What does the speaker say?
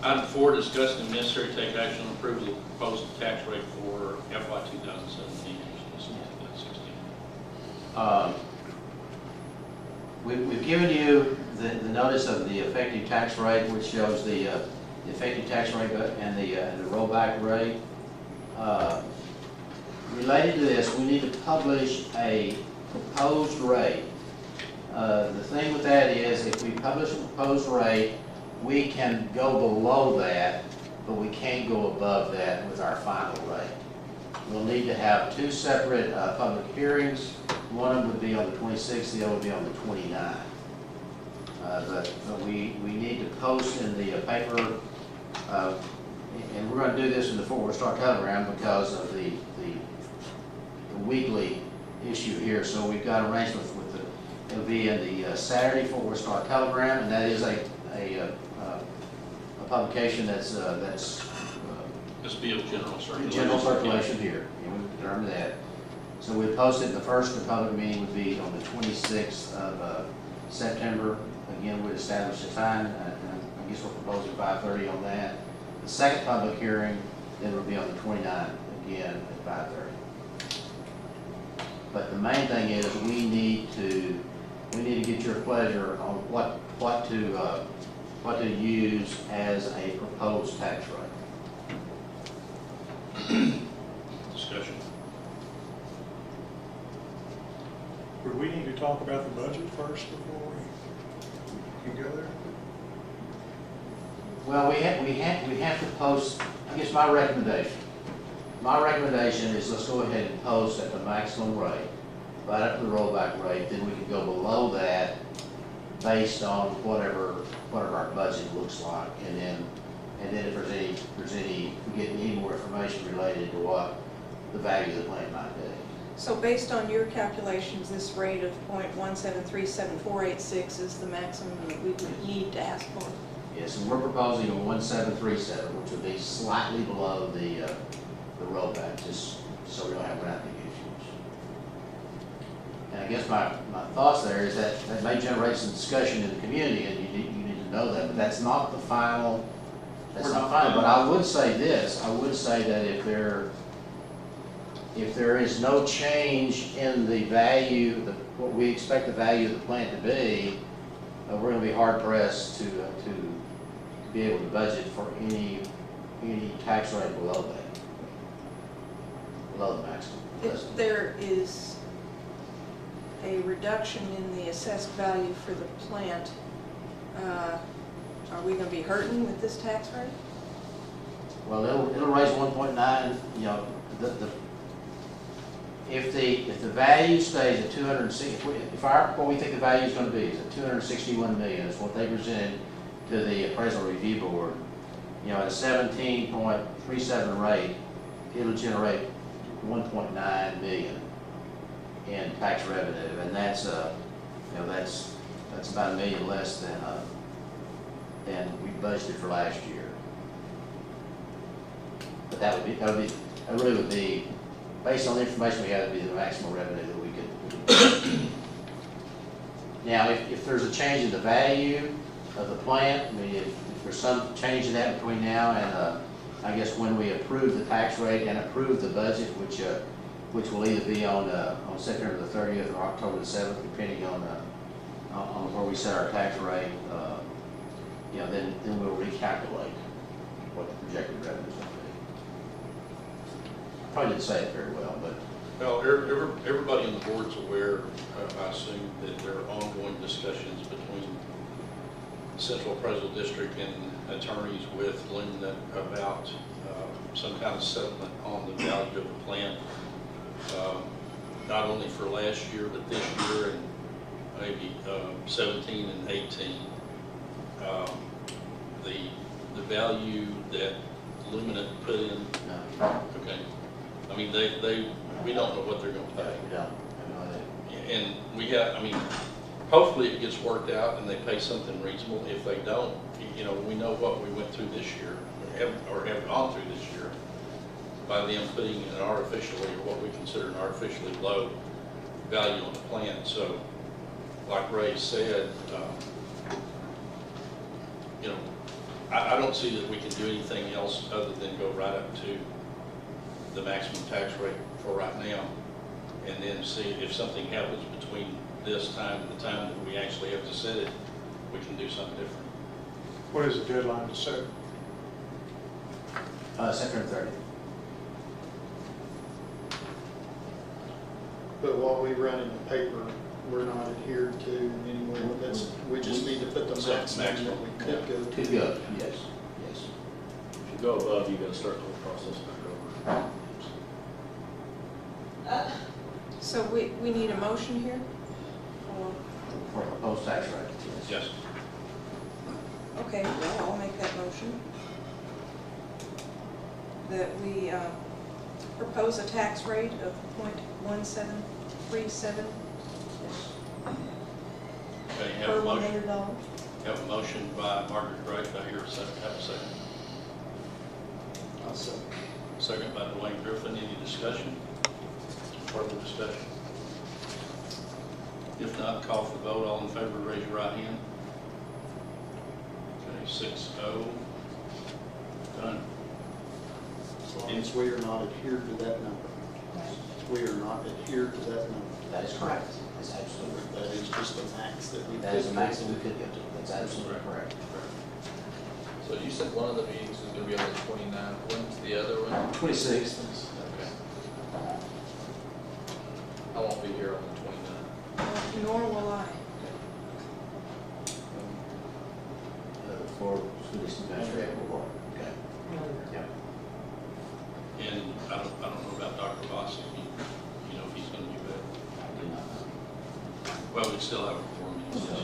Item 4, discuss and if necessary take action on approval of the proposed tax rate for FY 2017 and 2016. We've given you the notice of the effective tax rate, which shows the effective tax rate and the rollback rate. Related to this, we need to publish a proposed rate. The thing with that is, if we publish a proposed rate, we can go below that, but we can't go above that with our final rate. We'll need to have two separate public hearings. One of them would be on the 26th, the other would be on the 29th. But we need to post in the paper, and we're going to do this in the Fort Worth Star Telegram because of the weekly issue here. So we've got arrangements with the, it'll be in the Saturday Fort Worth Star Telegram, and that is a publication that's This be of general circulation. general circulation here, and we've determined that. So we posted, the first public meeting would be on the 26th of September. Again, we'd establish a time, and I guess we're proposing 5:30 on that. The second public hearing then will be on the 29th, again at 5:30. But the main thing is we need to get your pleasure on what to use as a proposed tax rate. Discussion. Would we need to talk about the budget first before we can go there? Well, we have to post, I guess my recommendation is let's go ahead and post at the maximum rate, right up to the rollback rate, then we can go below that based on whatever our budget looks like, and then if we get any more information related to what the value of the plant might be. So based on your calculations, this rate of .1737486 is the maximum that we would need to ask for? Yes, and we're proposing a 1737, which would be slightly below the rollback, just so we don't have rounding issues. And I guess my thoughts there is that may generate some discussion in the community, and you need to know that, but that's not the final. That's not final. But I would say this: I would say that if there is no change in the value, what we expect the value of the plant to be, we're going to be hard pressed to be able to budget for any tax rate below that, below the maximum. If there is a reduction in the assessed value for the plant, are we going to be hurting with this tax rate? Well, it'll raise 1.9. You know, if the value stays at 260, what we think the value is going to be is at 261 million is what they presented to the appraisal review board. You know, at a 17.37 rate, it'll generate 1.9 million in tax revenue, and that's about $1 million less than we budgeted for last year. But that really would be, based on the information we have, would be the maximum revenue that we could. Now, if there's a change in the value of the plant, I mean, if there's some change in that between now and I guess when we approve the tax rate and approve the budget, which will either be on September the 30th or October the 7th, depending on where we set our tax rate, you know, then we'll recalculate what the projected revenue is going to be. Probably didn't say it very well, but. Well, everybody on the board's aware, I assume, that there are ongoing discussions between Central Appraisal District and attorneys with Lynn about some kind of settlement on the value of the plant, not only for last year, but this year and maybe 17 and 18. The value that Luminant put in, okay. I mean, we don't know what they're going to pay. We don't have no idea. And we have, I mean, hopefully it gets worked out and they pay something reasonable. If they don't, you know, we know what we went through this year, or have gone through this year, by them putting an artificially, or what we consider an artificially low value on the plant. So, like Ray said, you know, I don't see that we can do anything else other than go right up to the maximum tax rate for right now, and then see if something happens between this time and the time that we actually have to set it, we can do something different. What is the deadline to set? September 30th. But what we run in the paper, we're not adhered to in any way. That's, we just need to put the So, maximum that we could go Could to. go, yes, yes. If you go above, you gotta start the whole process back over. So we need a motion here? Or, For proposed tax rate, yes. Yes. okay, well, I'll make that motion. That we propose a tax rate of .1737 Okay, have per a motion, $100. have a motion by Margaret Gray, do I hear a second, have a second? I'll say. Second by Dwayne Griffin, any discussion? Further discussion? If not, call for the vote, all in favor, raise your right hand. Okay, 6-0. Done. As long as we are not adhered to that number. We are not adhered to that number. That is correct. That's absolutely, That is just the max that we could. that is the maximum we could go to. That's absolutely correct. So you said one of the meetings is gonna be on the 29th, when's the other one? 26th. Okay. I won't be here on the 29th. Nor will I. For school district administrative board. Okay. Yeah. And I don't know about Dr. Voss, if he, you know, if he's gonna be back. I do not know. Well, we still have a forum. So,